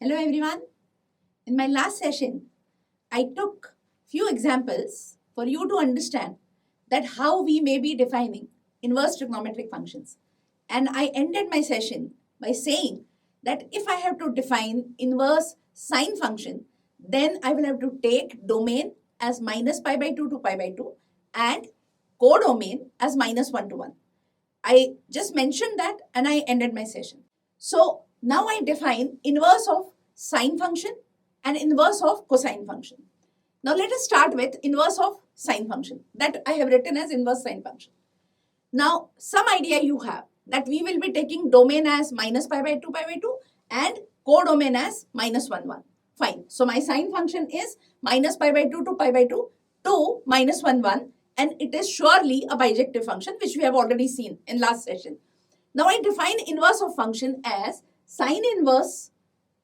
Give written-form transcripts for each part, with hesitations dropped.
Hello everyone. In my last session, I took few examples for you to understand that how we may be defining inverse trigonometric functions. And I ended my session by saying that if I have to define inverse sine function, then I will have to take domain as minus pi by 2 to pi by 2 and codomain as minus 1 to 1. I just mentioned that and I ended my session. So now I define inverse of sine function and inverse of cosine function. Now let us start with inverse of sine function that I have written as inverse sine function. Now some idea you have that we will be taking domain as minus pi by 2 and codomain as minus 1 1. Fine. So my sine function is minus pi by 2 to pi by 2 to minus 1 1, and it is surely a bijective function which we have already seen in last session. Now I define inverse of function as sine inverse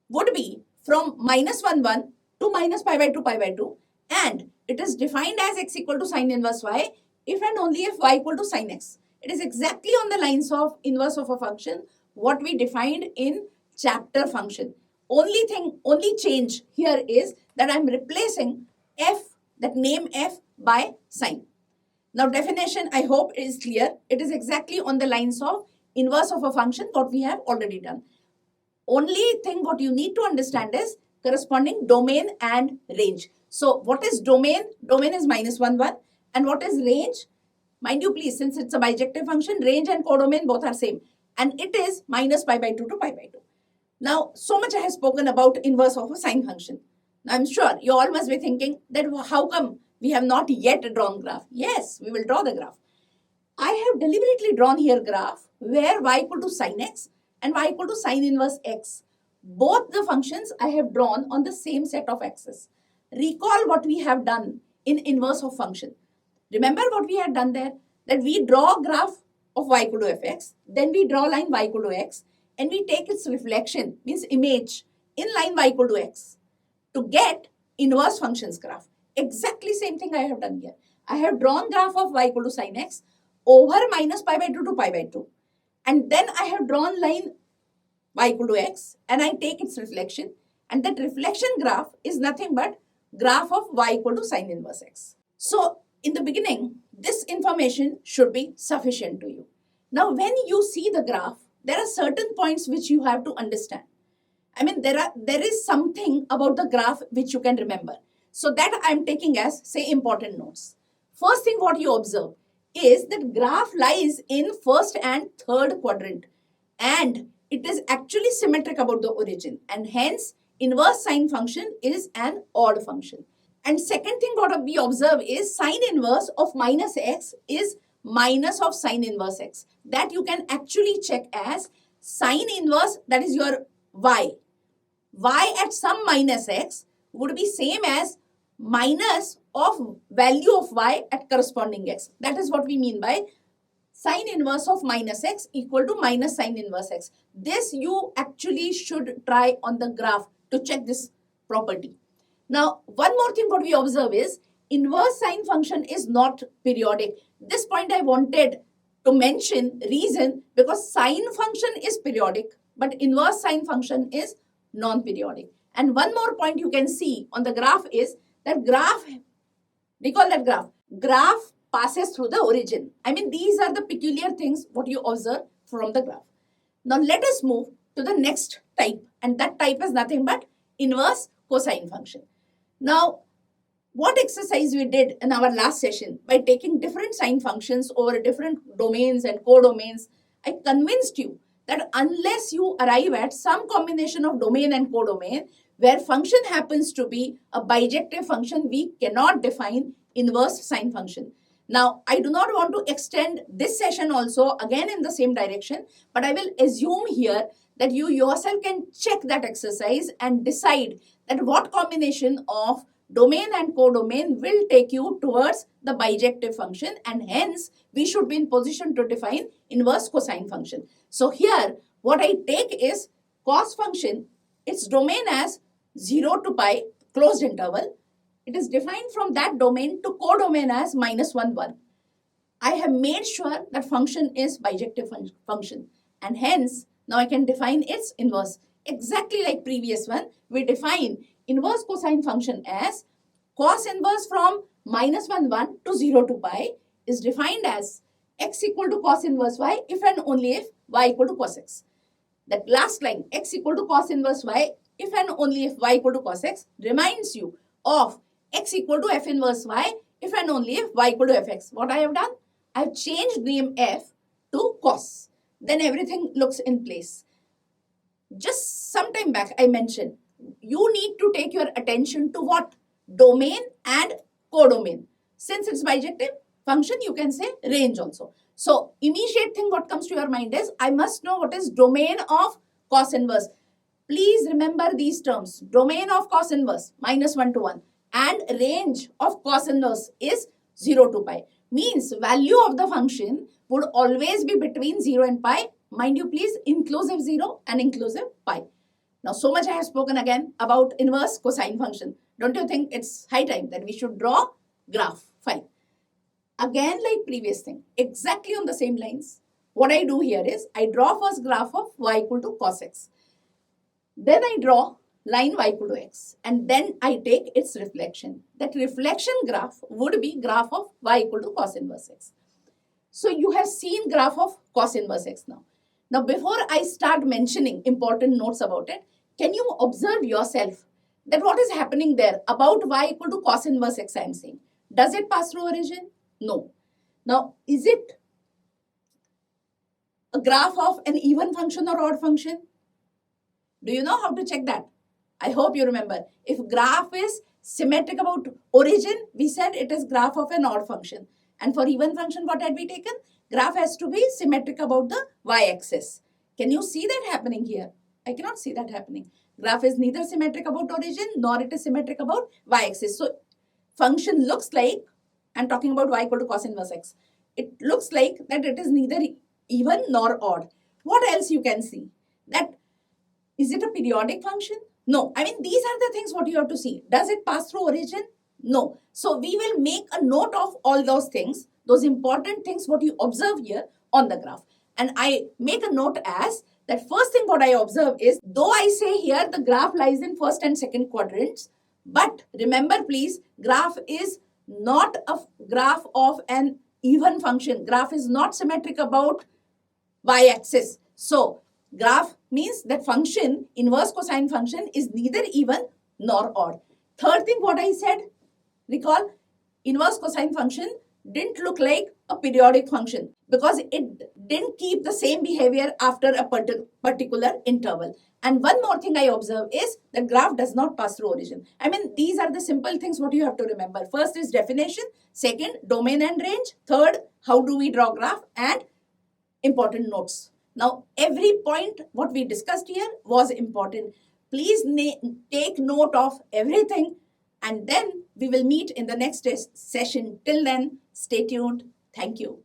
would be from minus 1 1 to minus pi by 2 and it is defined as x equal to sine inverse y if and only if y equal to sine x. It is exactly on the lines of inverse of a function what we defined in chapter function. Only change here is that I am replacing f, that name f, by sine. Now definition I hope is clear. It is exactly on the lines of inverse of a function what we have already done. Only thing what you need to understand is corresponding domain and range. So what is domain? Domain is minus 1 1. And what is range? Mind you please, since it's a bijective function, range and codomain both are same. And it is minus pi by 2 to pi by 2. Now so much I have spoken about inverse of a sine function. Now I'm sure you all must be thinking that how come we have not yet drawn graph? Yes, we will draw the graph. I have deliberately drawn here graph where y equal to sine x and y equal to sine inverse x. Both the functions I have drawn on the same set of axes. Recall what we have done in inverse of function. Remember what we had done there? That we draw a graph of y equal to fx, then we draw line y equal to x, and we take its reflection, means image, in line y equal to x to get inverse functions graph. Exactly same thing I have done here. I have drawn graph of y equal to sine x over minus pi by 2 to pi by 2. And then I have drawn line y equal to x and I take its reflection, and that reflection graph is nothing but graph of y equal to sine inverse x. So in the beginning, this information should be sufficient to you. Now when you see the graph, there are certain points which you have to understand. I mean, there is something about the graph which you can remember. So that I am taking as, say, important notes. First thing what you observe is that graph lies in first and third quadrant, and it is actually symmetric about the origin, and hence inverse sine function is an odd function. And second thing what we observe is sine inverse of minus x is minus of sine inverse x. That you can actually check as sine inverse, that is your y. Y at some minus x would be same as minus of value of y at corresponding x. That is what we mean by sine inverse of minus x equal to minus sine inverse x. This you actually should try on the graph to check this property. Now, one more thing what we observe is inverse sine function is not periodic. This point I wanted to mention, reason, because sine function is periodic, but inverse sine function is non-periodic. And one more point you can see on the graph is that graph, recall that graph passes through the origin. I mean, these are the peculiar things what you observe from the graph. Now let us move to the next type, and that type is nothing but inverse cosine function. Now, what exercise we did in our last session by taking different sine functions over different domains and codomains, I convinced you that unless you arrive at some combination of domain and codomain where function happens to be a bijective function, we cannot define inverse sine function. Now, I do not want to extend this session also again in the same direction, but I will assume here that you yourself can check that exercise and decide that what combination of domain and codomain will take you towards the bijective function, and hence we should be in position to define inverse cosine function. So here what I take is cos function, its domain as 0 to pi closed interval. It is defined from that domain to codomain as minus 1 1. I have made sure that function is bijective function, and hence now I can define its inverse. exactly like previous one, we define inverse cosine function as cos inverse from -1, 1 to 0 to pi is defined as x equal to cos inverse y if and only if y equal to cos x. That last line, x equal to cos inverse y if and only if y equal to cos x, reminds you of x equal to f inverse y if and only if y equal to fx. What I have done? I have changed name f to cos. Then everything looks in place. Just some time back, I mentioned you need to take your attention to what? Domain and codomain. Since it's bijective function, you can say range also. So immediate thing what comes to your mind is I must know what is domain of cos inverse. Please remember these terms. Domain of cos inverse -1 to 1 and range of cos inverse is 0 to pi. Means value of the function would always be between 0 and pi. Mind you, please, inclusive 0 and inclusive pi. Now, so much I have spoken again about inverse cosine function. Don't you think it's high time that we should draw graph? Fine. Again, like previous thing, exactly on the same lines. What I do here is I draw first graph of y equal to cos x. Then I draw line y equal to x. And then I take its reflection. That reflection graph would be graph of y equal to cos inverse x. So you have seen graph of cos inverse x now. Now, before I start mentioning important notes about it, can you observe yourself that what is happening there about y equal to cos inverse x I am saying? Does it pass through origin? No. Now, is it a graph of an even function or odd function? Do you know how to check that? I hope you remember. If graph is symmetric about origin, we said it is graph of an odd function. And for even function, what had we taken? Graph has to be symmetric about the y-axis. Can you see that happening here? I cannot see that happening. Graph is neither symmetric about origin nor it is symmetric about y-axis. So function looks like, I'm talking about y equal to cos inverse x. It looks like that it is neither even nor odd. What else you can see? That is it a periodic function? No. I mean, these are the things what you have to see. Does it pass through origin? No. So we will make a note of all those things, those important things what you observe here on the graph. And I make a note as that first thing what I observe is, though I say here the graph lies in first and second quadrants, but remember please, graph is not a graph of an even function. Graph is not symmetric about y-axis. So graph means that function, inverse cosine function, is neither even nor odd. Third thing what I said, recall, inverse cosine function didn't look like a periodic function because it didn't keep the same behavior after a particular interval. And one more thing I observe is the graph does not pass through origin. I mean, these are the simple things what you have to remember. First is definition. Second, domain and range. Third, how do we draw graph? And important notes. Now, every point what we discussed here was important. Please take note of everything and then we will meet in the next session. Till then, stay tuned. Thank you.